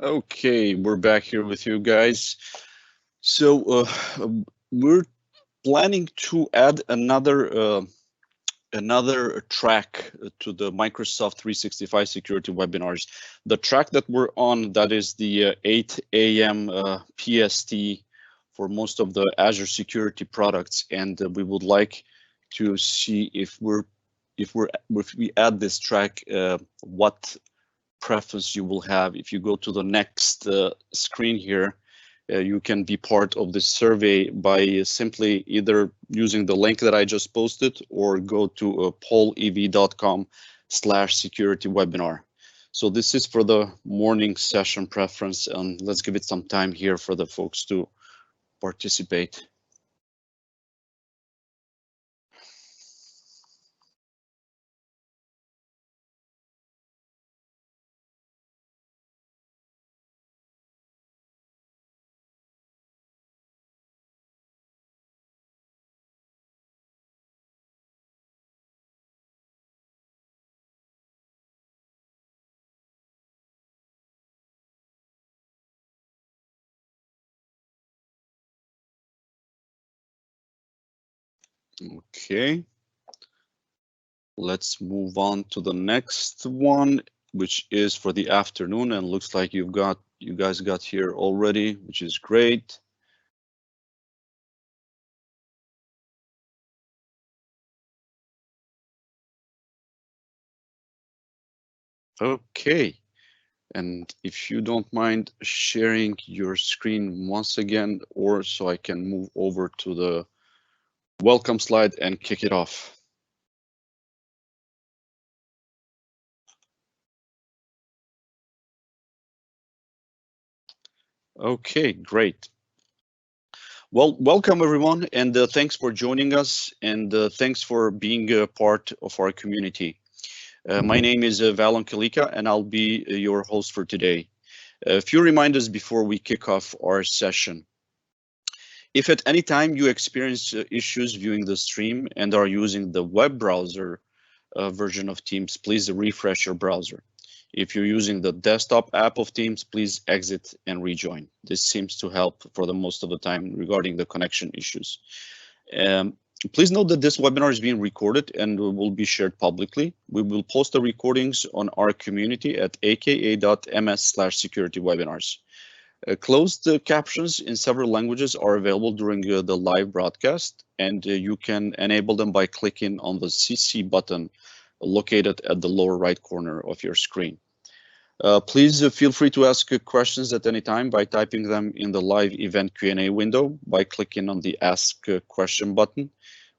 Okay, we're back here with you guys. So we're planning to add another track to the Microsoft 365 security webinars. The track that we're on, that is the 8 a.m. PST for most of the Azure security products, and we would like to see if we add this track, what preference you will have. If you go to the next screen here, you can be part of the survey by simply either using the link that I just posted or go to pollev.com/security webinar. So this is for the morning session preference, and let's give it some time here for the folks to participate. Okay. Let's move on to the next one, which is for the afternoon, and looks like you guys got here already, which is great. Okay, and if you don't mind sharing your screen once again, or so I can move over to the welcome slide and kick it off. Okay, great. Well, welcome everyone, and thanks for joining us, and thanks for being a part of our community. My name is Valon Kalika, and I'll be your host for today. A few reminders before we kick off our session. If at any time you experience issues viewing the stream and are using the web browser version of Teams, please refresh your browser. If you're using the desktop app of Teams, please exit and rejoin. This seems to help for the most of the time regarding the connection issues. Please note that this webinar is being recorded and will be shared publicly. We will post the recordings on our community at aka.ms/security-webinars. Closed captions in several languages are available during the live broadcast, and you can enable them by clicking on the CC button located at the lower right corner of your screen. Please feel free to ask questions at any time by typing them in the live event Q&A window by clicking on the Ask a Question button.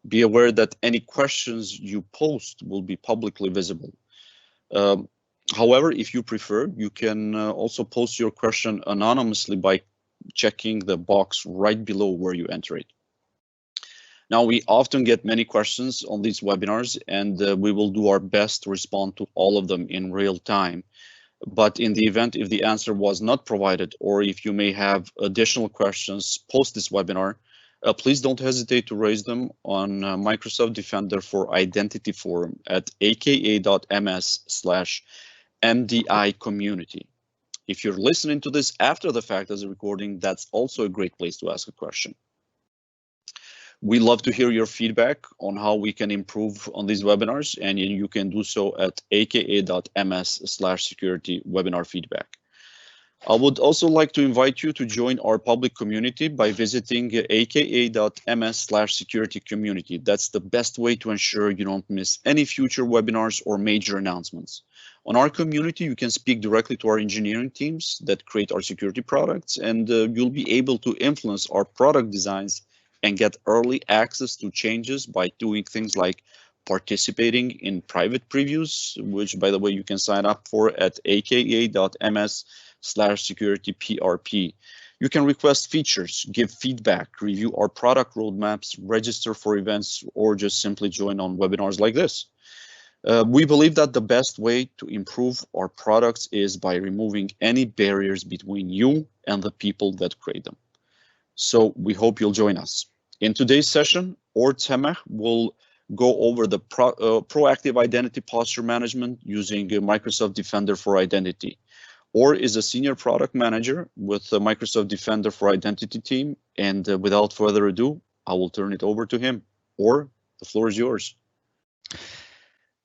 Be aware that any questions you post will be publicly visible. However, if you prefer, you can also post your question anonymously by checking the box right below where you enter it. Now, we often get many questions on these webinars, and we will do our best to respond to all of them in real time. But in the event if the answer was not provided, or if you may have additional questions post this webinar, please don't hesitate to raise them on Microsoft Defender for Identity forum at aka.ms/MDI community. If you're listening to this after the fact as a recording, that's also a great place to ask a question. We love to hear your feedback on how we can improve on these webinars, and you can do so at aka.ms/security webinar feedback. I would also like to invite you to join our public community by visiting aka.ms/security community. That's the best way to ensure you don't miss any future webinars or major announcements. On our community, you can speak directly to our engineering teams that create our security products, and you'll be able to influence our product designs and get early access to changes by doing things like participating in private previews, which, by the way, you can sign up for at aka.ms/security-prp. You can request features, give feedback, review our product roadmaps, register for events, or just simply join on webinars like this. We believe that the best way to improve our products is by removing any barriers between you and the people that create them. So we hope you'll join us. In today's session, Temeh will go over the proactive identity posture management using Microsoft Defender for Identity. or is a senior product manager with the Microsoft Defender for Identity team. And without further ado, I will turn it over to him. Or the floor is yours.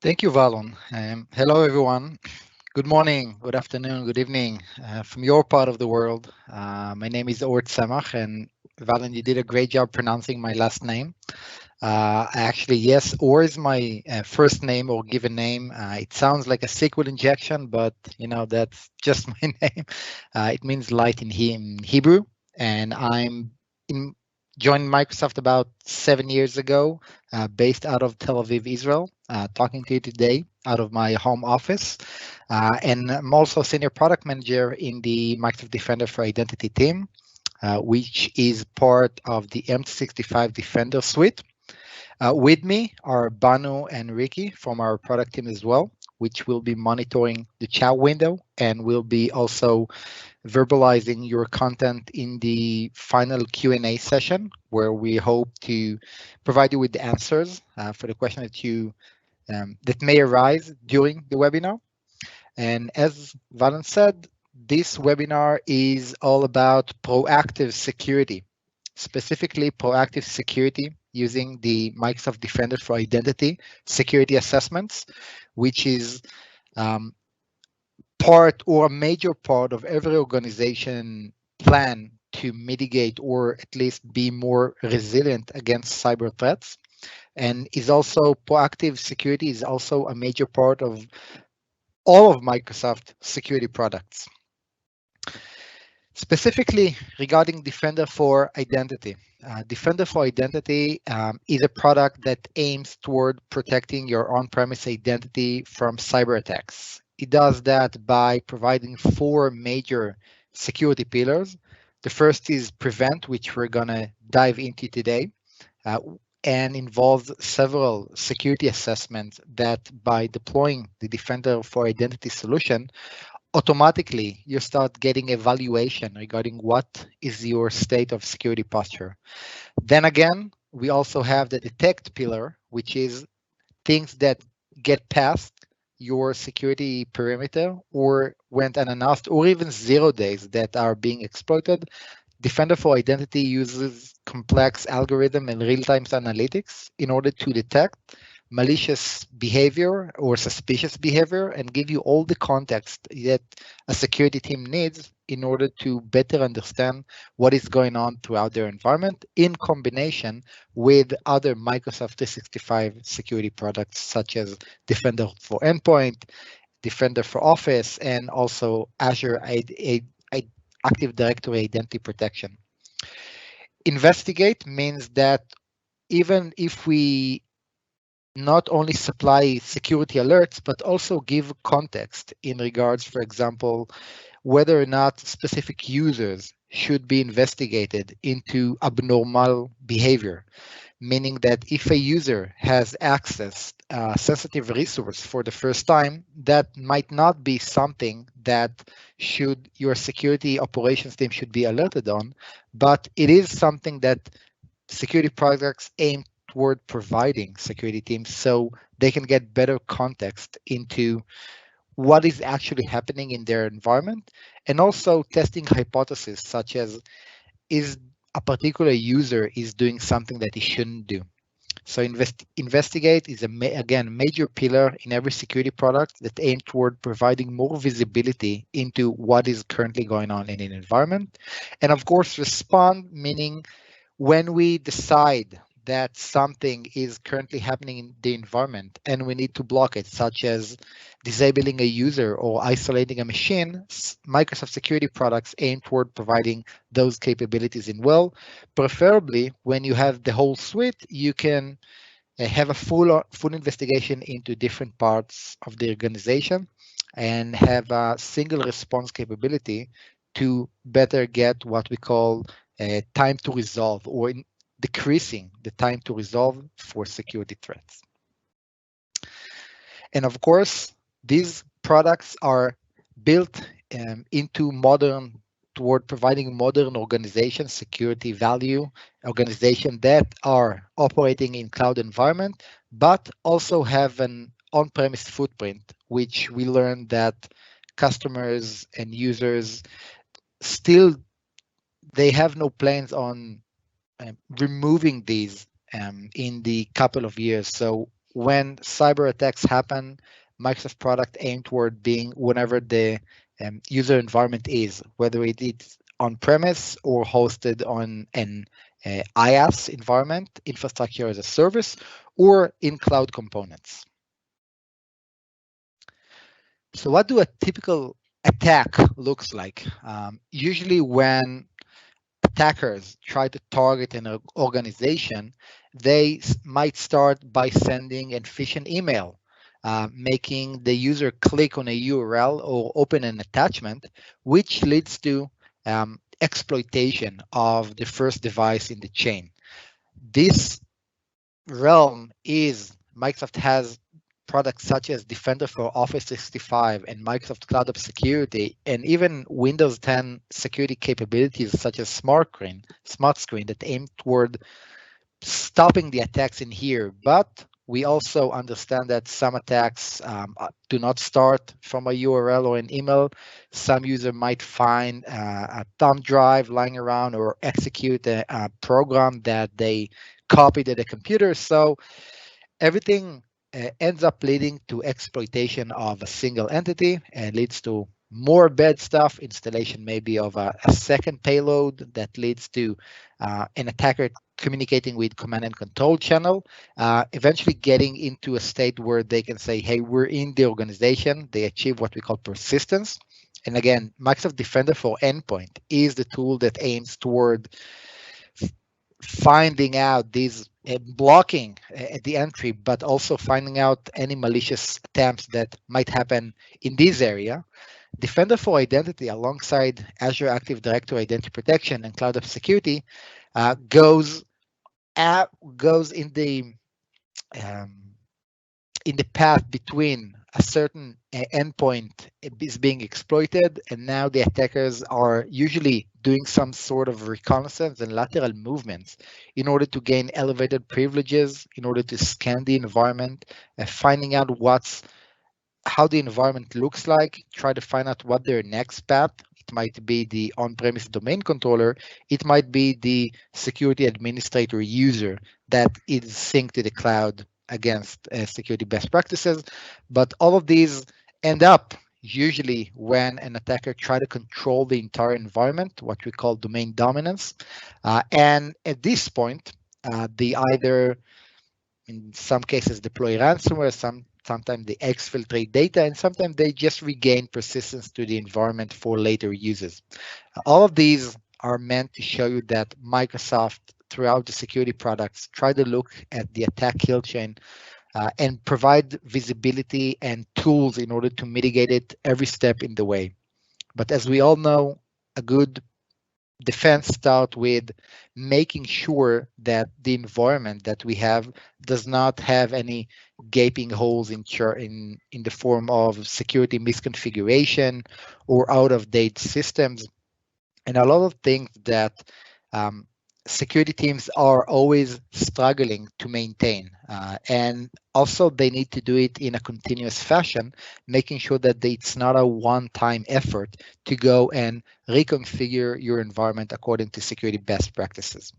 Thank you, Valon. Hello, everyone. Good morning, good afternoon, good evening from your part of the world. My name is Ort Samach, and Valon, you did a great job pronouncing my last name. Actually, yes, Or is my first name or given name. It sounds like a SQL injection, but that's just my name. It means light in Hebrew, and I'm in, joined Microsoft about 7 years ago, based out of Tel Aviv, Israel. Talking to you today out of my home office, and I'm also senior product manager in the Microsoft Defender for Identity team, which is part of the M365 Defender suite. With me are Banu and Ricky from our product team as well, which will be monitoring the chat window and will be also verbalizing your content in the final Q&A session, where we hope to provide you with the answers for the question that may arise during the webinar. And as Valen said, this webinar is all about proactive security, specifically proactive security using the Microsoft Defender for Identity security assessments, which is part or a major part of every organization plan to mitigate or at least be more resilient against cyber threats. And is also proactive security is also a major part of all of Microsoft security products. Specifically regarding Defender for Identity. Defender for Identity is a product that aims toward protecting your on-premise identity from cyber attacks. It does that by providing 4 major security pillars. The first is Prevent, which we're going to dive into today, and involves several security assessments that by deploying the Defender for Identity solution, automatically you start getting evaluation regarding what is your state of security posture. Then again, we also have the detect pillar, which is things that get past your security perimeter or went unannounced, or even 0 days that are being exploited. Defender for Identity uses complex algorithm and real-time analytics in order to detect malicious behavior or suspicious behavior and give you all the context that a security team needs in order to better understand what is going on throughout their environment, in combination with other Microsoft 365 security products such as Defender for Endpoint, Defender for Office, and also Azure Active Directory Identity Protection. Investigate means that even if we not only supply security alerts, but also give context in regards, for example, whether or not specific users should be investigated into abnormal behavior, meaning that if a user has accessed a sensitive resource for the first time, that might not be something that your security operations team should be alerted on, but it is something that security products aim toward providing security teams so they can get better context into what is actually happening in their environment, and also testing hypotheses such as, is a particular user is doing something that he shouldn't do. So investigate is again a major pillar in every security product that aim toward providing more visibility into what is currently going on in an environment. And of course, respond, meaning when we decide that something is currently happening in the environment and we need to block it, such as disabling a user or isolating a machine, Microsoft security products aim toward providing those capabilities in well. Preferably, when you have the whole suite, you can have a full investigation into different parts of the organization and have a single response capability to better get what we call time to resolve, or decreasing the time to resolve for security threats. And of course, these products are built into toward providing modern organization security value, organization that are operating in cloud environment, but also have an on-premise footprint, which we learned that customers and users still they have no plans on removing these in the couple of years. So when cyber attacks happen, Microsoft product aim toward being whenever the user environment is, whether it is on premise or hosted on an IaaS environment, infrastructure as a service, or in cloud components. So what do a typical attack looks like? Usually when attackers try to target an organization, they might start by sending an phishing email, making the user click on a URL or open an attachment, which leads to exploitation of the first device in the chain. This realm is Microsoft has products such as Defender for Office 365 and Microsoft Cloud App Security, and even Windows 10 security capabilities such as Smart Screen that aim toward stopping the attacks in here. But we also understand that some attacks do not start from a URL or an email. Some user might find a thumb drive lying around or execute a program that they copied at a computer. So everything ends up leading to exploitation of a single entity and leads to more bad stuff, installation maybe of a second payload that leads to an attacker communicating with command and control channel, eventually getting into a state where they can say, hey, we're in the organization. They achieve what we call persistence. And again, Microsoft Defender for Endpoint is the tool that aims toward finding out these blocking at the entry, but also finding out any malicious attempts that might happen in this area. Defender for Identity, alongside Azure Active Directory Identity Protection and Cloud App Security, goes um, in the path between a certain endpoint is being exploited, and now the attackers are usually doing some sort of reconnaissance and lateral movements in order to gain elevated privileges, in order to scan the environment, finding out how the environment looks like, try to find out what their next path. It might be the on-premise domain controller. It might be the security administrator user that is synced to the cloud against security best practices. But all of these end up usually when an attacker try to control the entire environment, what we call domain dominance. And at this point, they either, in some cases, deploy ransomware, sometimes they exfiltrate data, and sometimes they just regain persistence to the environment for later uses. All of these are meant to show you that Microsoft, throughout the security products, try to look at the attack kill chain and provide visibility and tools in order to mitigate it every step in the way. But as we all know, a good defense starts with making sure that the environment that we have does not have any gaping holes in the form of security misconfiguration or out of date systems, and a lot of things that um, security teams are always struggling to maintain. And also they need to do it in a continuous fashion, making sure that it's not a one-time effort to go and reconfigure your environment according to security best practices.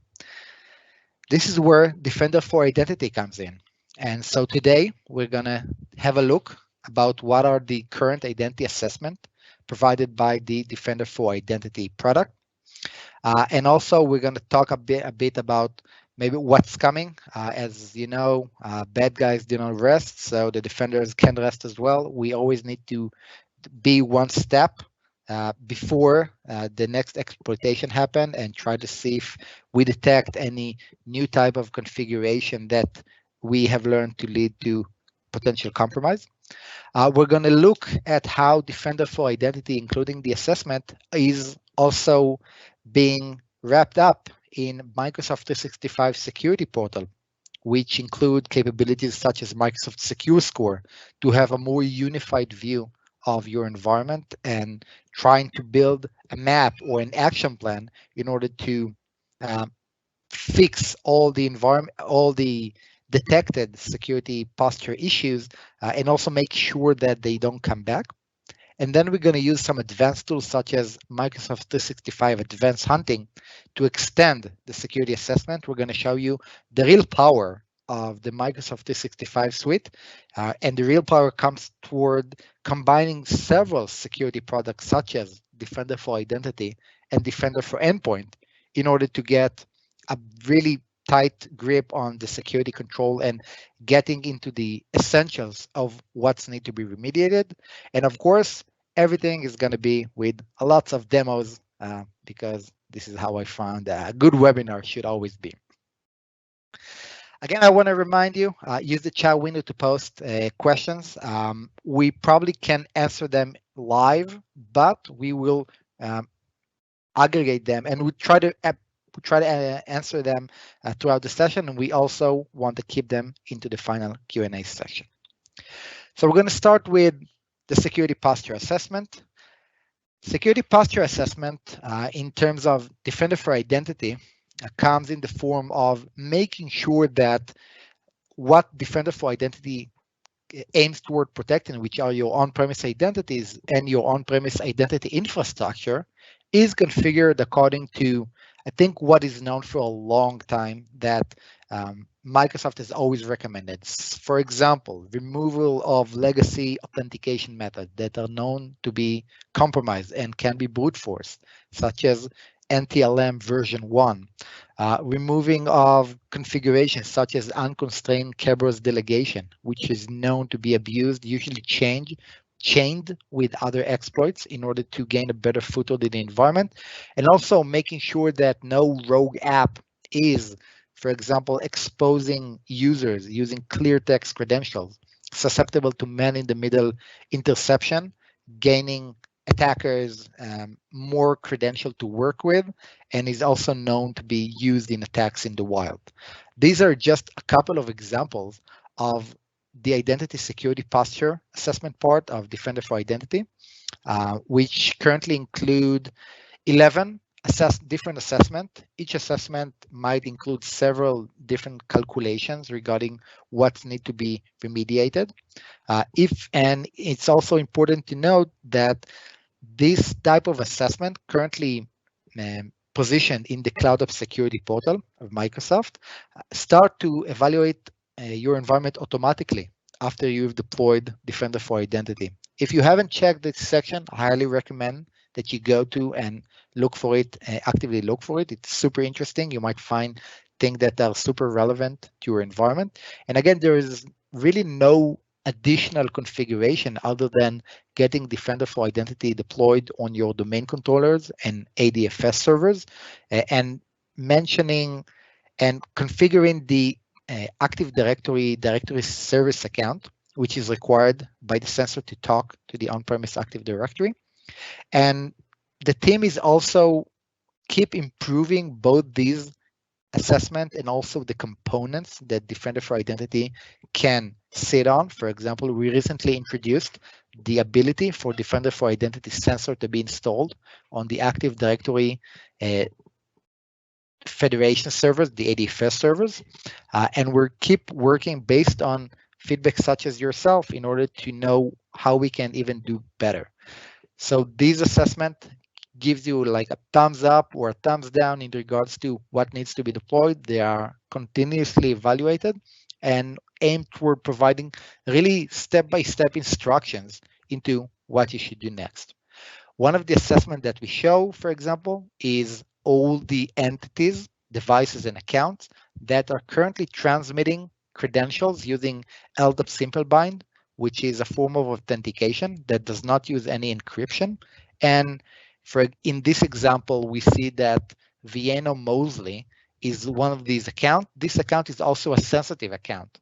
This is where Defender for Identity comes in. And so today we're gonna have a look about what are the current identity assessment provided by the Defender for Identity product. And also, we're going to talk a bit about maybe what's coming. As you know, bad guys do not rest, so the defenders can rest as well. We always need to be one step before the next exploitation happen and try to see if we detect any new type of configuration that we have learned to lead to potential compromise. We're going to look at how Defender for Identity, including the assessment, is also being wrapped up in Microsoft 365 Security Portal, which include capabilities such as Microsoft Secure Score to have a more unified view of your environment and trying to build a map or an action plan in order to fix all the detected security posture issues and also make sure that they don't come back. And then we're going to use some advanced tools such as Microsoft 365 Advanced Hunting to extend the security assessment. We're going to show you the real power of the Microsoft 365 suite. And the real power comes toward combining several security products such as Defender for Identity and Defender for Endpoint in order to get a really tight grip on the security control and getting into the essentials of what's need to be remediated. And of course, everything is going to be with lots of demos because this is how I found a good webinar should always be. Again, I want to remind you, use the chat window to post questions. We probably can answer them live, but we will aggregate them and we try to answer them throughout the session, and we also want to keep them into the final Q&A session. So we're going to start with the security posture assessment. Security posture assessment in terms of Defender for Identity comes in the form of making sure that what Defender for Identity aims toward protecting, which are your on-premise identities and your on-premise identity infrastructure, is configured according to, I think, what is known for a long time that Microsoft has always recommended. For example, removal of legacy authentication methods that are known to be compromised and can be brute forced, such as NTLM version 1, removing of configurations such as unconstrained Kerberos delegation, which is known to be abused, usually chained with other exploits in order to gain a better foothold in the environment, and also making sure that no rogue app is, for example, exposing users using clear text credentials susceptible to man-in-the-middle interception, gaining attackers more credential to work with, and is also known to be used in attacks in the wild. These are just a couple of examples of the identity security posture assessment part of Defender for Identity, which currently include 11 different assessment. Each assessment might include several different calculations regarding what need to be remediated. And it's also important to note that this type of assessment currently positioned in the Cloud of Security portal of Microsoft start to evaluate your environment automatically after you've deployed Defender for Identity. If you haven't checked this section, I highly recommend that you go to and look for it, actively look for it. It's super interesting. You might find things that are super relevant to your environment. And again, there is really no additional configuration other than getting Defender for Identity deployed on your domain controllers and ADFS servers, and mentioning and configuring the Active Directory service account, which is required by the sensor to talk to the on-premise Active Directory. And the team is also keep improving both these assessment and also the components that Defender for Identity can sit on. For example, we recently introduced the ability for Defender for Identity sensor to be installed on the Active Directory federation servers, the ADFS servers, and we keep working based on feedback such as yourself in order to know how we can even do better. So this assessment gives you like a thumbs up or a thumbs down in regards to what needs to be deployed. They are continuously evaluated and aimed toward providing really step-by-step instructions into what you should do next. One of the assessments that we show, for example, is all the entities, devices, and accounts that are currently transmitting credentials using LDAP simplebind, which is a form of authentication that does not use any encryption. And in this example, we see that Vienna Mosley is one of these accounts. This account is also a sensitive account,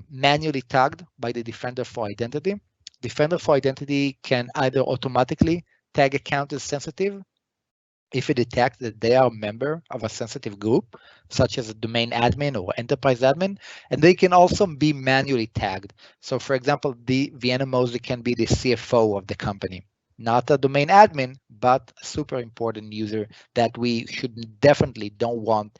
manually tagged by the Defender for Identity. Defender for Identity can either automatically tag account as sensitive if it detects that they are a member of a sensitive group, such as a domain admin or enterprise admin, and they can also be manually tagged. So for example, the Vienna Mosley can be the CFO of the company, not a domain admin, but a super important user that we should definitely don't want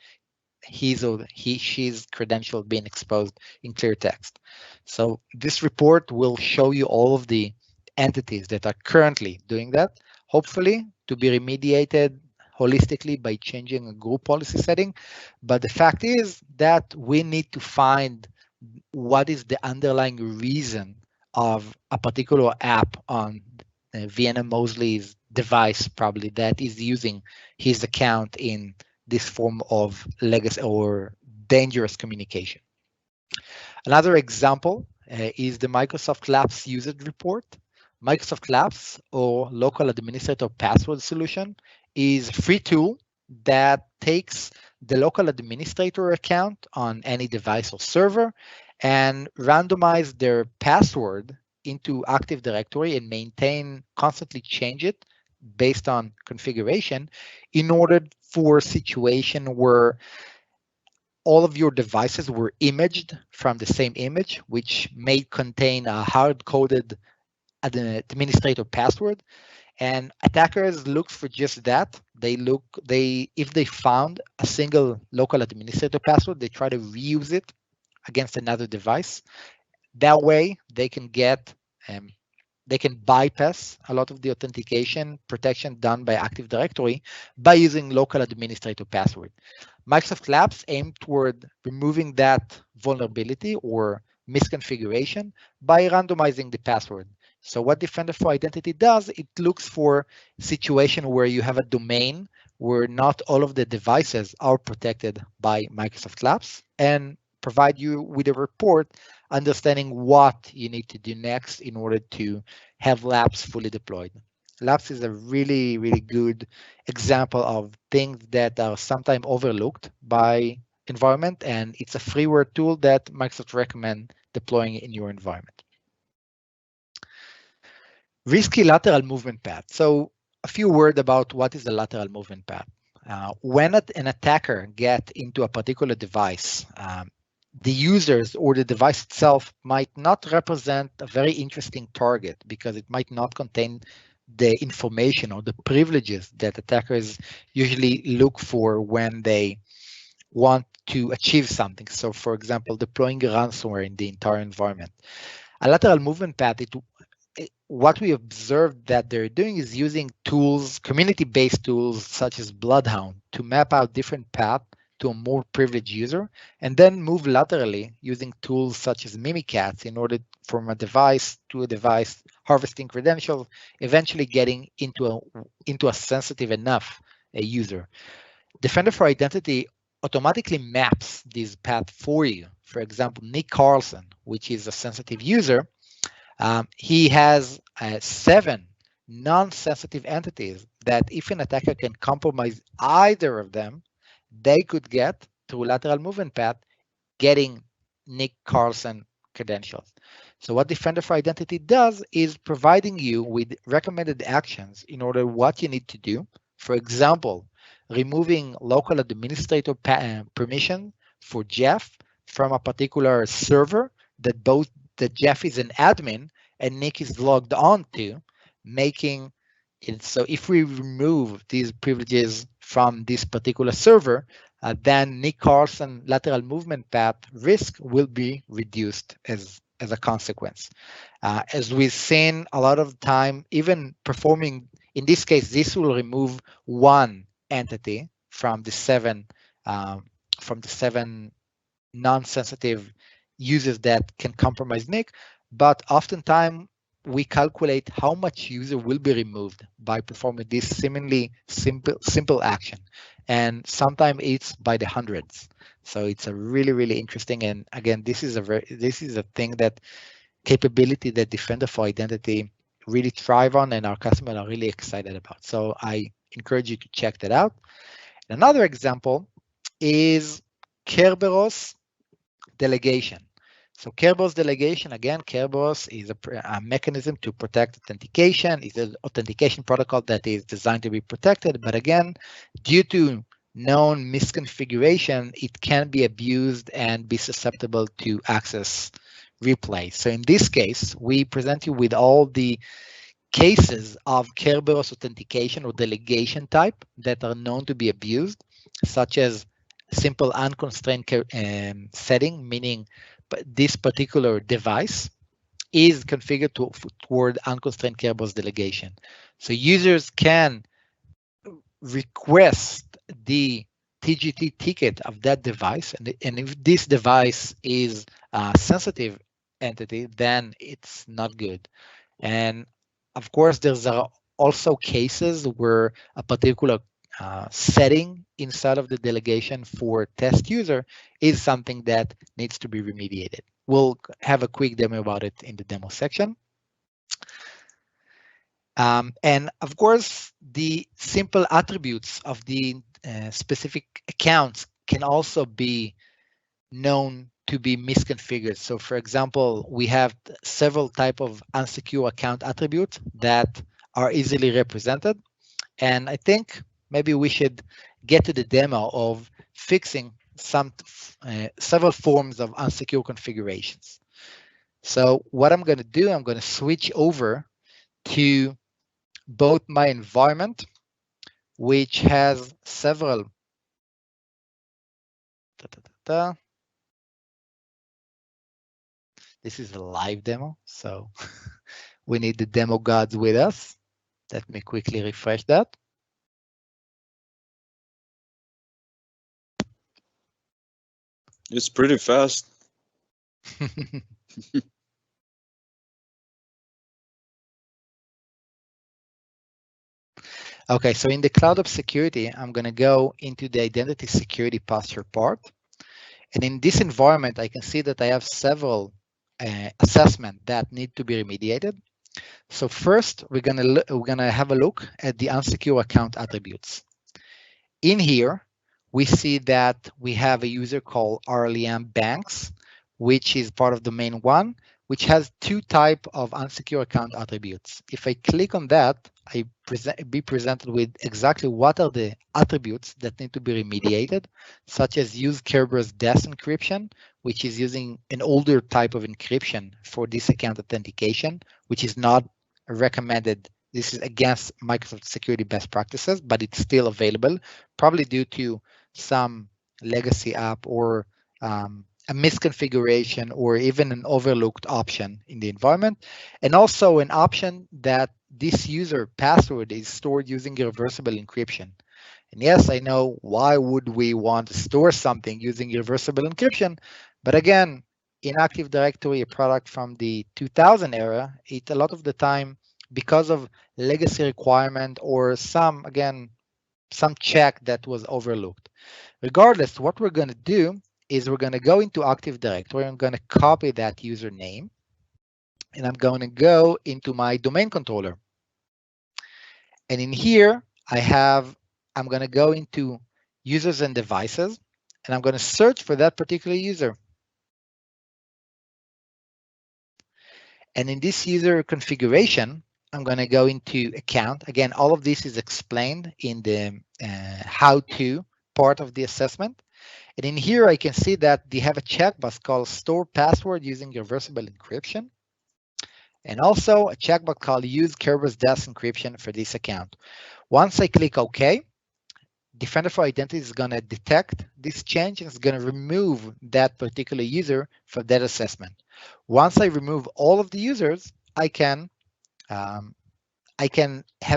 his or she's credential being exposed in clear text. So this report will show you all of the entities that are currently doing that, hopefully to be remediated holistically by changing a group policy setting. But the fact is that we need to find what is the underlying reason of a particular app on Vienna Mosley's device, probably that is using his account in this form of legacy or dangerous communication. Another example is the Microsoft Labs usage report. Microsoft Labs, or local administrator password solution, is a free tool that takes the local administrator account on any device or server and randomize their password into Active Directory and constantly change it based on configuration in order for a situation where all of your devices were imaged from the same image, which may contain a hard-coded administrator password. And attackers look for just that. If they found a single local administrator password, they try to reuse it against another device. That way, um, they can bypass a lot of the authentication protection done by Active Directory by using local administrator password. Microsoft Labs aim toward removing that vulnerability or misconfiguration by randomizing the password. So what Defender for Identity does, it looks for a situation where you have a domain where not all of the devices are protected by Microsoft Labs and provide you with a report understanding what you need to do next in order to have Labs fully deployed. Labs is a really, really good example of things that are sometimes overlooked by environment, and it's a freeware tool that Microsoft recommend deploying in your environment. Risky lateral movement path. So a few words about what is a lateral movement path. When an attacker get into a particular device, the users or the device itself might not represent a very interesting target because it might not contain the information or the privileges that attackers usually look for when they want to achieve something. So for example, deploying ransomware in the entire environment. A lateral movement path, what we observed that they're doing is using tools, community-based tools such as Bloodhound, to map out different paths to a more privileged user, and then move laterally using tools such as Mimikatz in order from a device to a device, harvesting credentials, eventually getting into a sensitive enough user. Defender for Identity automatically maps this path for you. For example, Nick Carlson, which is a sensitive user, he has 7 non-sensitive entities that if an attacker can compromise either of them, they could get, through lateral movement path, getting Nick Carlson credentials. So what Defender for Identity does is providing you with recommended actions in order what you need to do. For example, removing local administrator permission for Jeff from a particular server that Jeff is an admin and Nick is logged on to, making it so if we remove these privileges from this particular server, then Nick Carlson lateral movement path risk will be reduced as a consequence. As we've seen a lot of time, even performing, in this case, this will remove one entity from the seven non-sensitive users that can compromise Nick, but oftentimes we calculate how much user will be removed by performing this seemingly simple action, and sometimes it's by the hundreds. So it's a really, really interesting, and again, this is a thing that capability that Defender for Identity really thrive on, and our customers are really excited about. So I encourage you to check that out. Another example is Kerberos delegation. So Kerberos delegation, again, Kerberos is a mechanism to protect authentication. It's an authentication protocol that is designed to be protected, but again, due to known misconfiguration, it can be abused and be susceptible to access replay. So in this case, we present you with all the cases of Kerberos authentication or delegation type that are known to be abused, such as simple unconstrained setting, meaning this particular device is configured toward unconstrained Kerberos delegation. So users can request the TGT ticket of that device, and if this device is a sensitive entity, then it's not good. And of course, there's also cases where a particular setting inside of the delegation for test user is something that needs to be remediated. We'll have a quick demo about it in the demo section. And of course, the simple attributes of the specific accounts can also be known to be misconfigured. So for example, we have several type of unsecure account attributes that are easily represented. And I think maybe we should get to the demo of fixing several forms of unsecure configurations. So what I'm going to do, I'm going to switch over to both my environment, which has several this is a live demo, so we need the demo gods with us. Let me quickly refresh that. It's pretty fast. Okay, so in the cloud of security, I'm going to go into the identity security posture part. And in this environment, I can see that I have several assessments that need to be remediated. So first, we're gonna have a look at the unsecure account attributes. In here, we see that we have a user called RLEM Banks, which is part of domain one, which has two types of unsecure account attributes. If I click on that, I be presented with exactly what are the attributes that need to be remediated, such as use Kerberos DES encryption, which is using an older type of encryption for this account authentication, which is not recommended. This is against Microsoft security best practices, but it's still available, probably due to some legacy app or a misconfiguration or even an overlooked option in the environment. And also an option that this user password is stored using irreversible encryption. And yes, I know why would we want to store something using irreversible encryption, but again, in Active Directory, a product from the 2000 era, it a lot of the time, because of legacy requirement or some check that was overlooked. Regardless, what we're going to do is we're going to go into Active Directory. I'm going to copy that username, and I'm going to go into my domain controller. And in here, I'm going to go into users and devices, and I'm going to search for that particular user. And in this user configuration, I'm going to go into account. Again, all of this is explained in the how-to part of the assessment. And in here, I can see that they have a checkbox called store password using reversible encryption. And also a checkbox called use Kerberos DES encryption for this account. Once I click OK, Defender for Identity is going to detect this change and is going to remove that particular user from that assessment. Once I remove all of the users, I can have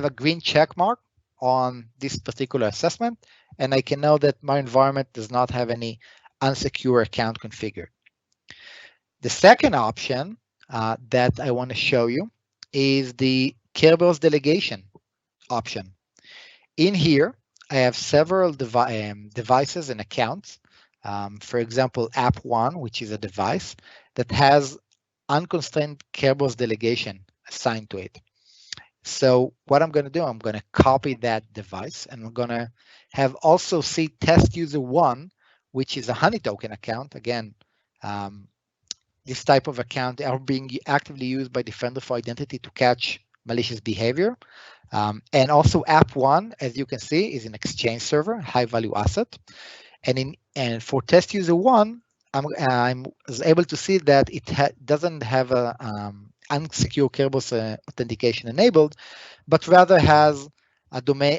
a green check mark on this particular assessment, and I can know that my environment does not have any unsecure account configured. The second option that I want to show you is the Kerberos delegation option. In here, I have several devices and accounts. For example, app1, which is a device that has unconstrained Kerberos delegation assigned to it. So what I'm going to do, I'm going to copy that device, and I'm going to have also see test user one, which is a honey token account. Again, this type of account are being actively used by Defender for Identity to catch malicious behavior. And also app one, as you can see, is an exchange server, high value asset. And for test user one, I was able to see that it doesn't have a unsecure Kerberos authentication enabled, but rather has a domain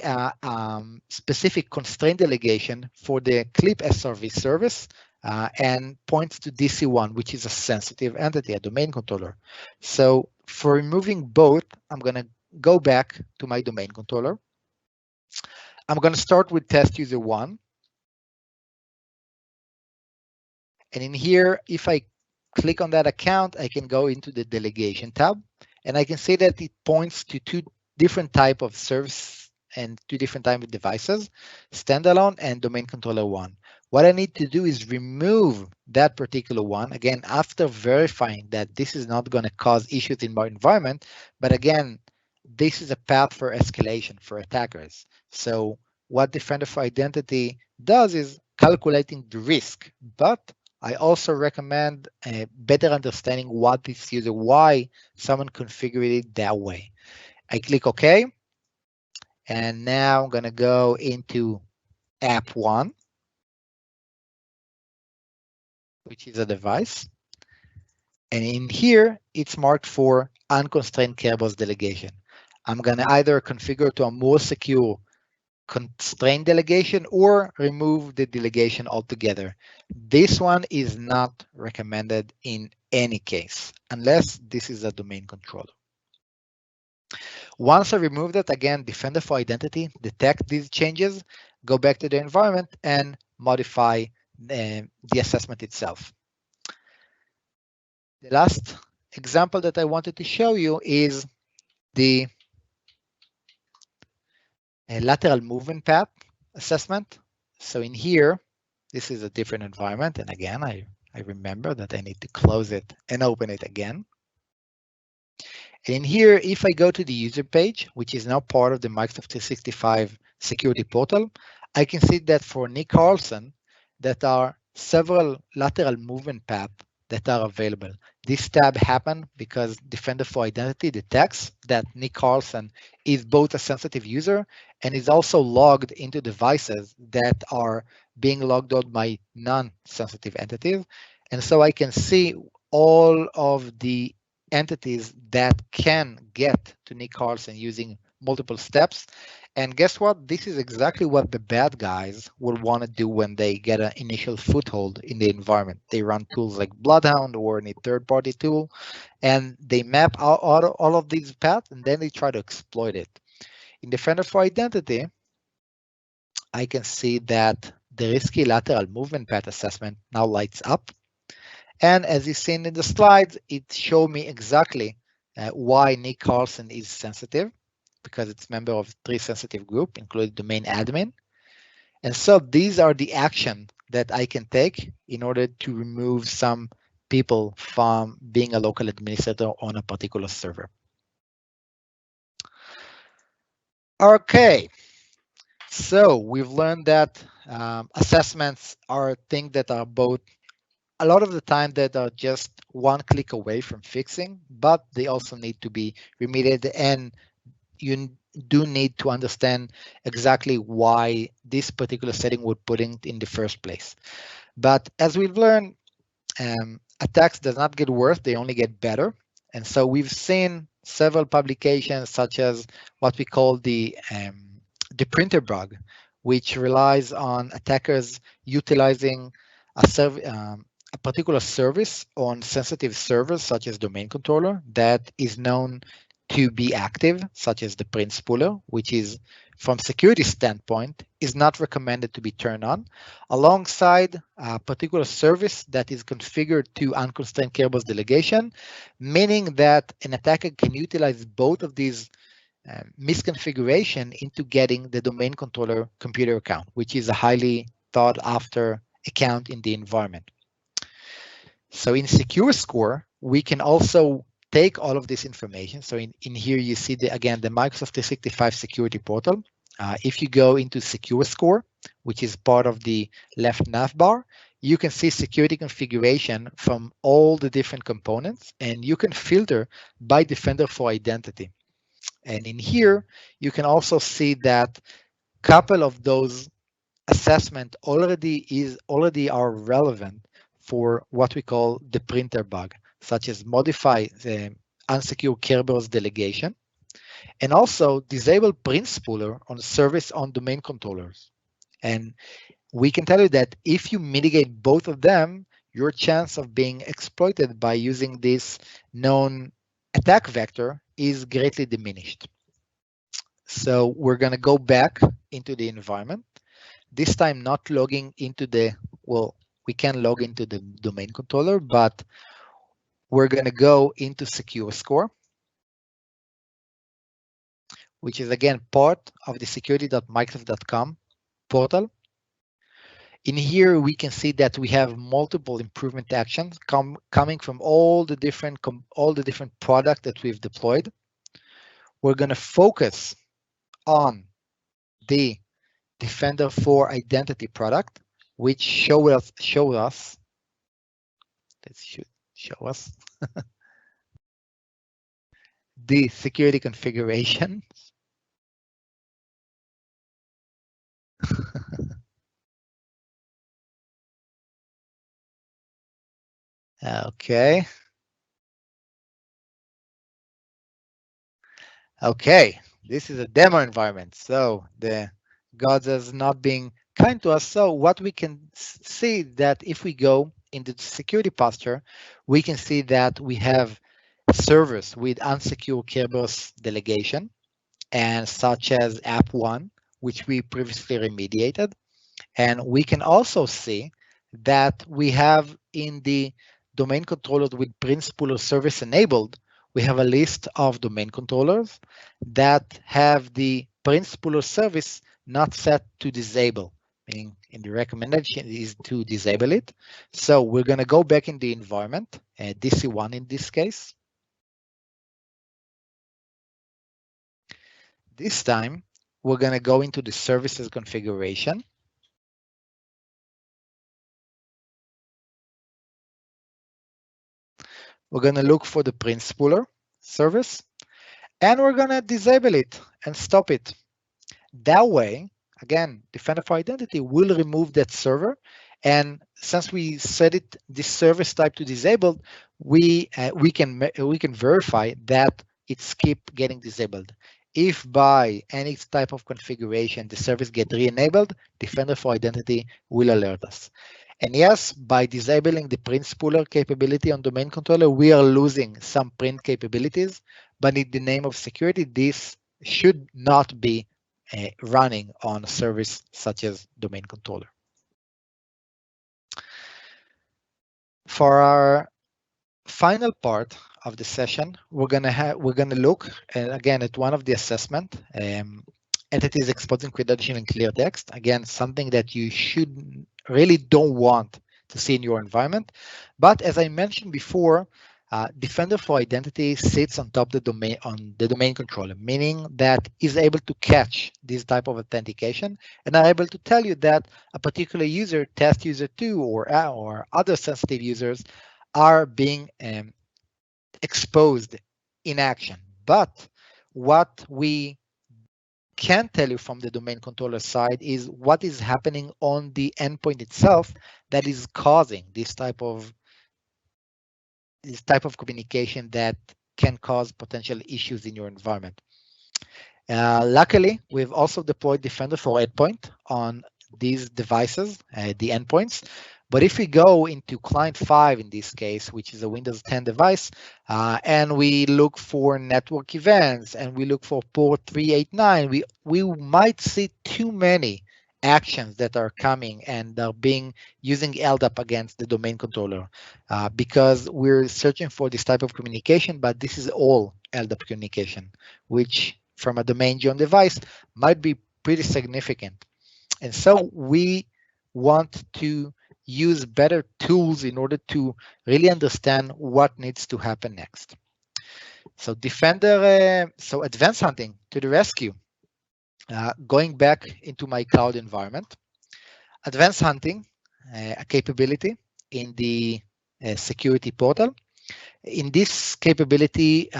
specific constraint delegation for the clip SRV service and points to DC1, which is a sensitive entity, a domain controller. So for removing both, I'm going to go back to my domain controller. I'm going to start with test user 1. And in here, if I click on that account, I can go into the delegation tab, and I can see that it points to two different type of service and two different type of devices, standalone and domain controller 1. What I need to do is remove that particular one, again, after verifying that this is not going to cause issues in my environment, but again, this is a path for escalation for attackers. So what Defender for Identity does is calculating the risk, but I also recommend better understanding what this user, why someone configured it that way. I click OK, and now I'm going to go into app 1, which is a device. And in here, it's marked for unconstrained Kerberos delegation. I'm going to either configure to a more secure constrained delegation or remove the delegation altogether. This one is not recommended in any case, unless this is a domain controller. Once I remove that, again, Defender for Identity, detect these changes, go back to the environment and modify the assessment itself. The last example that I wanted to show you is the lateral movement path assessment. So in here, this is a different environment. And again, I remember that I need to close it and open it again. And in here, if I go to the user page, which is now part of the Microsoft 365 security portal, I can see that for Nick Carlson, that are several lateral movement paths that are available. This tab happened because Defender for Identity detects that Nick Carlson is both a sensitive user and is also logged into devices that are being logged out by non-sensitive entities. And so I can see all of the entities that can get to Nick Carlson using multiple steps. And guess what? This is exactly what the bad guys will want to do when they get an initial foothold in the environment. They run tools like Bloodhound or any third-party tool, and they map out all of these paths, and then they try to exploit it. In Defender for Identity, I can see that the risky lateral movement path assessment now lights up. And as you've seen in the slides, it showed me exactly why Nick Carlson is sensitive, because it's member of 3 sensitive group, including domain admin. And so these are the action that I can take in order to remove some people from being a local administrator on a particular server. Okay, so we've learned that assessments are things that are both a lot of the time that are just one click away from fixing, but they also need to be remediated, and you do need to understand exactly why this particular setting would put in the first place. But as we've learned, attacks does not get worse, they only get better. And so we've seen several publications such as what we call the printer bug, which relies on attackers utilizing a particular service on sensitive servers such as domain controller that is known to be active, such as the print spooler, which is from security standpoint is not recommended to be turned on, alongside a particular service that is configured to unconstrained Kerberos delegation, meaning that an attacker can utilize both of these misconfiguration into getting the domain controller computer account, which is a highly thought after account in the environment. So in Secure Score, we can also take all of this information. So in here, you see, again, the Microsoft 365 security portal. If you go into Secure Score, which is part of the left nav bar, you can see security configuration from all the different components, and you can filter by Defender for Identity. And in here, you can also see that a couple of those assessment already are relevant for what we call the printer bug, such as modify the unsecure Kerberos delegation, and also disable print spooler on service on domain controllers. And we can tell you that if you mitigate both of them, your chance of being exploited by using this known attack vector is greatly diminished. So we're going to go back into the environment, this time not logging into the, well, we can log into the domain controller, but we're going to go into secure score, which is again part of the security.microsoft.com portal. In here, we can see that we have multiple improvement actions coming from all the different products that we've deployed. We're going to focus on the Defender for Identity product, which show us that should show us the security configuration. Okay. Okay, this is a demo environment, so the gods has not been kind to us. So what we can see that if we go into the security posture, we can see that we have servers with unsecure Kerberos delegation, and such as app1, which we previously remediated. And we can also see that we have in the domain controllers with principal or service enabled, we have a list of domain controllers that have the principal or service not set to disable, meaning in the recommendation is to disable it. So we're going to go back in the environment, DC1 in this case. This time, we're going to go into the services configuration. We're going to look for the principal service, and we're going to disable it and stop it. That way, again, Defender for Identity will remove that server. And since we set it this service type to disabled, we can verify that it's keep getting disabled. If by any type of configuration the service get re-enabled, Defender for Identity will alert us. And yes, by disabling the print spooler capability on domain controller, we are losing some print capabilities, but in the name of security, this should not be running on a service such as domain controller. For our final part of the session, we're gonna look again at one of the assessment. Entities exposing credential in clear text. Again, something that you should really don't want to see in your environment. But as I mentioned before, Defender for Identity sits on top of the domain controller, meaning that is able to catch this type of authentication and are able to tell you that a particular user, test user 2 or other sensitive users are being exposed in action. But what we can tell you from the domain controller side is what is happening on the endpoint itself that is causing this type of communication that can cause potential issues in your environment. Luckily, we've also deployed Defender for Endpoint on these devices, the endpoints. But if we go into client 5 in this case, which is a Windows 10 device, and we look for network events and we look for port 389, we might see too many actions that are coming and are being using LDAP against the domain controller because we're searching for this type of communication, but this is all LDAP communication, which from a domain John device might be pretty significant. And so we want to use better tools in order to really understand what needs to happen next. So so advanced hunting to the rescue. Going back into my cloud environment, advanced hunting, a capability in the security portal. In this capability,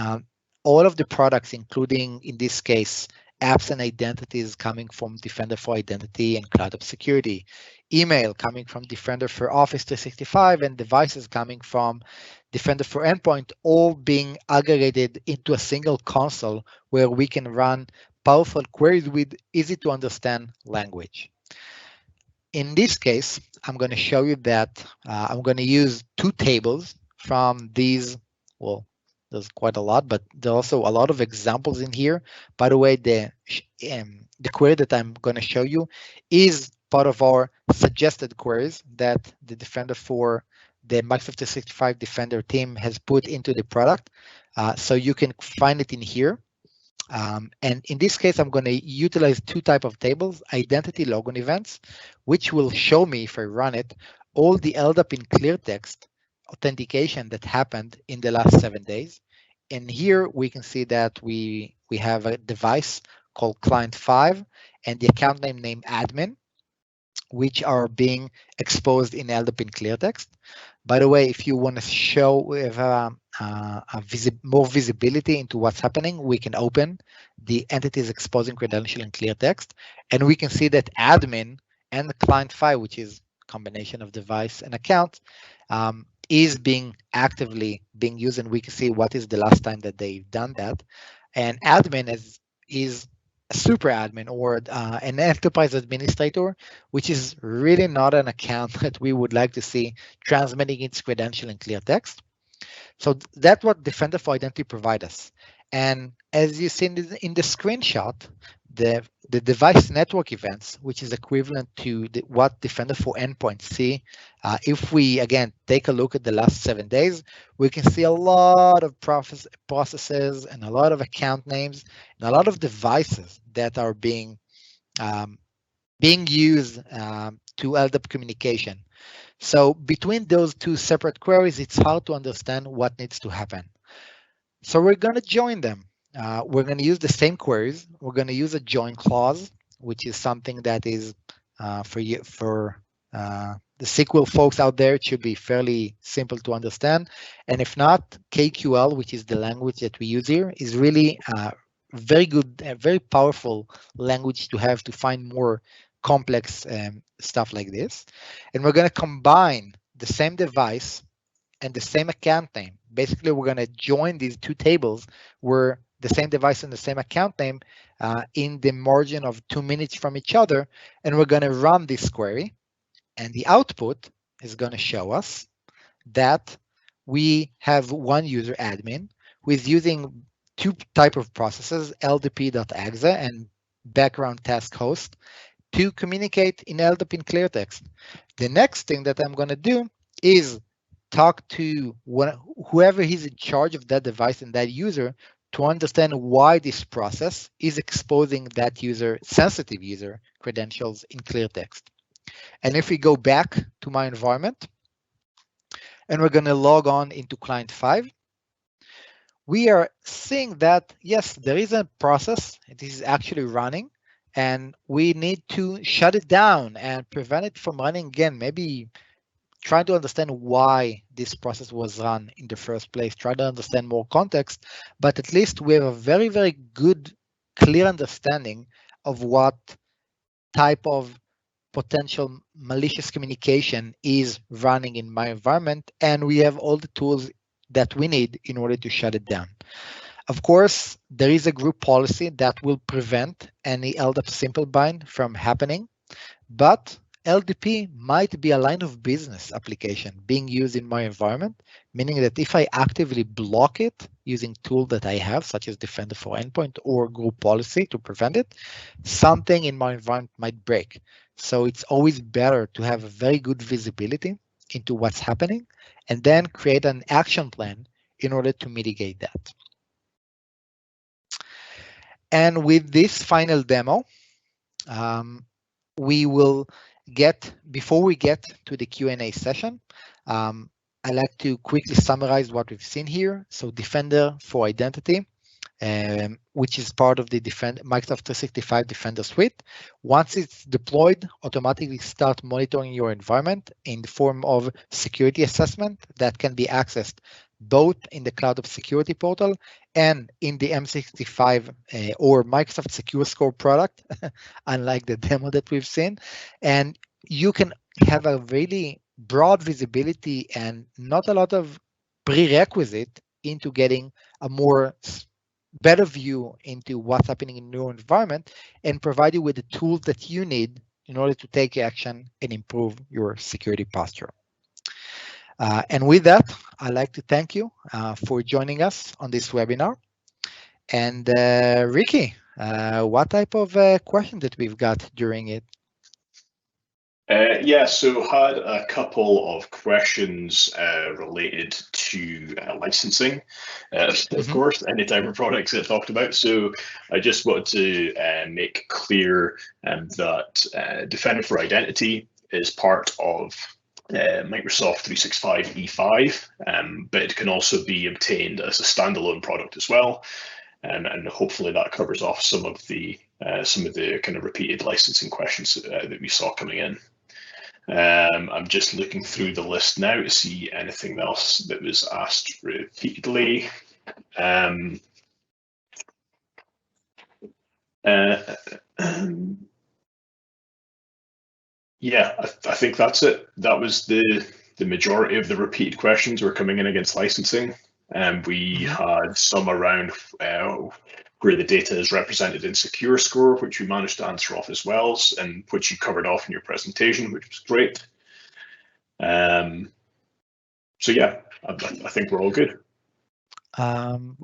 all of the products, including in this case, apps and identities coming from Defender for Identity and Cloud of Security, email coming from Defender for Office 365, and devices coming from Defender for Endpoint, all being aggregated into a single console where we can run powerful queries with easy to understand language. In this case, I'm going to show you that I'm going to use two tables from these. Well, there's quite a lot, but there are also a lot of examples in here. By the way, the query that I'm going to show you is part of our suggested queries that the Defender for the Microsoft 365 Defender team has put into the product. So you can find it in here. And in this case, I'm going to utilize two type of tables, identity logon events, which will show me if I run it, all the LDAP in clear text authentication that happened in the last 7 days. And here we can see that we have a device called client 5 and the account name admin, which are being exposed in LDAP in clear text. By the way, if you want to show more visibility into what's happening, we can open the entities exposing credential in clear text, and we can see that admin and the client file, which is combination of device and account, is being actively being used, and we can see what is the last time that they've done that. And admin is a super admin or an enterprise administrator, which is really not an account that we would like to see transmitting its credential in clear text. So that's what Defender for Identity provides us. And as you see in the screenshot, the device network events, which is equivalent to what Defender for Endpoint see, if we, again, take a look at the last 7 days, we can see a lot of processes and a lot of account names and a lot of devices that are being used to LDAP communication. So between those two separate queries, it's hard to understand what needs to happen. So we're going to join them. We're going to use the same queries. We're going to use a join clause, which is something that is for the SQL folks out there. It should be fairly simple to understand. And if not, KQL, which is the language that we use here, is really very good, very powerful language to have to find more complex stuff like this. And we're going to combine the same device and the same account name. Basically, we're going to join these two tables where the same device and the same account name in the margin of 2 minutes from each other. And we're going to run this query. And the output is going to show us that we have one user admin who is using two type of processes, ldp.exe and background task host, to communicate in LDAP in clear text. The next thing that I'm going to do is talk to whoever is in charge of that device and that user to understand why this process is exposing that user, sensitive user credentials in clear text. And if we go back to my environment and we're going to log on into client 5, we are seeing that, yes, there is a process. It is actually running, and we need to shut it down and prevent it from running again. Maybe try to understand why this process was run in the first place, try to understand more context, but at least we have a very, very good, clear understanding of what type of potential malicious communication is running in my environment, and we have all the tools that we need in order to shut it down. Of course, there is a group policy that will prevent any LDAP simplebind from happening, but LDP might be a line of business application being used in my environment, meaning that if I actively block it using tool that I have, such as Defender for Endpoint or group policy to prevent it, something in my environment might break. So it's always better to have a very good visibility into what's happening and then create an action plan in order to mitigate that. And with this final demo, we will before we get to the Q&A session, I like to quickly summarize what we've seen here. So Defender for Identity, which is part of the Microsoft 365 Defender suite. Once it's deployed, automatically start monitoring your environment in the form of security assessment that can be accessed both in the Cloud of Security portal and in the M365 or Microsoft Secure Score product, unlike the demo that we've seen. And you can have a really broad visibility and not a lot of prerequisite into getting a more better view into what's happening in your environment and provide you with the tools that you need in order to take action and improve your security posture. And with that, I'd like to thank you for joining us on this webinar. And Ricky, what type of question that we've got during it? Yeah, so had a couple of questions related to licensing, of course, any type of products that talked about. So I just wanted to make clear that Defender for Identity is part of Microsoft 365 E5, but it can also be obtained as a standalone product as well. And hopefully that covers off some of the kind of repeated licensing questions that we saw coming in. I'm just looking through the list now to see anything else that was asked repeatedly. Yeah, I think that's it. That was the majority of the repeated questions were coming in against licensing. And we had some around where the data is represented in secure score, which we managed to answer off as well, and which you covered off in your presentation, which was great. So yeah, I think we're all good.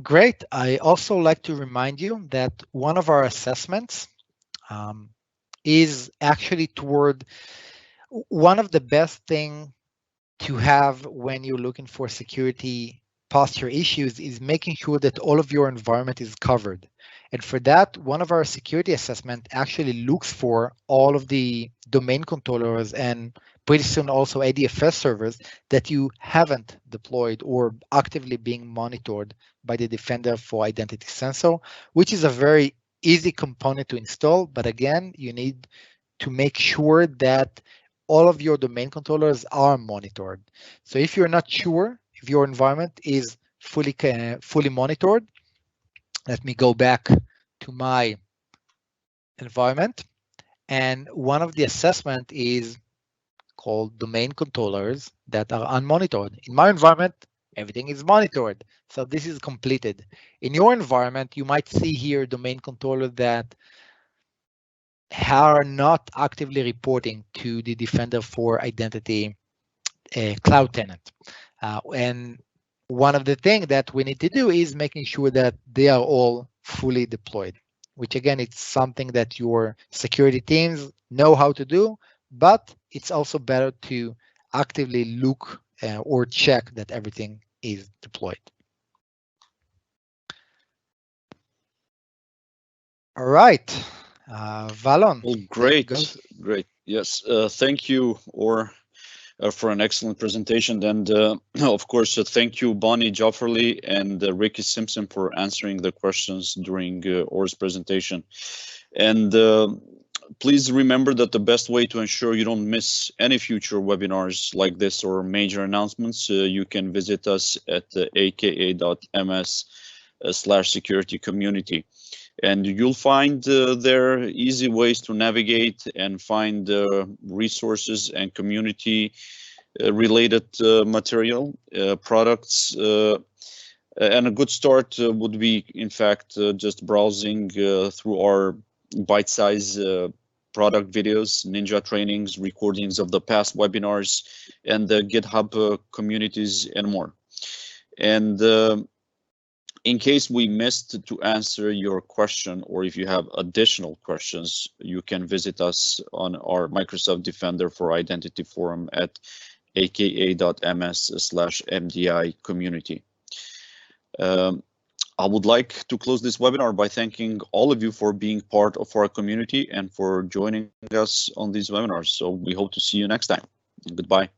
Great. I also like to remind you that one of our assessments is actually toward one of the best thing to have when you're looking for security posture issues is making sure that all of your environment is covered. And for that, one of our security assessment actually looks for all of the domain controllers and pretty soon also ADFS servers that you haven't deployed or actively being monitored by the Defender for Identity sensor, which is a very easy component to install. But again, you need to make sure that all of your domain controllers are monitored. So if you're not sure if your environment is fully monitored, let me go back to my environment. And one of the assessment is called domain controllers that are unmonitored. In my environment, everything is monitored. So this is completed. In your environment, you might see here domain controllers that are not actively reporting to the Defender for Identity cloud tenant. And one of the things that we need to do is making sure that they are all fully deployed, which again, it's something that your security teams know how to do, but it's also better to actively look or check that everything is deployed. All right, Valon. Well, great. Yes, thank you, Or, for an excellent presentation. And of course, thank you, Bonnie Jofferly and Ricky Simpson for answering the questions during Or's presentation. And please remember that the best way to ensure you don't miss any future webinars like this or major announcements, you can visit us at aka.ms/security community. And you'll find there easy ways to navigate and find resources and community related material, products. And a good start would be, in fact, just browsing through our bite-size product videos, ninja trainings, recordings of the past webinars, and the GitHub communities and more. And in case we missed to answer your question, or if you have additional questions, you can visit us on our Microsoft Defender for Identity forum at aka.ms/MDI community. I would like to close this webinar by thanking all of you for being part of our community and for joining us on these webinars. So we hope to see you next time. Goodbye.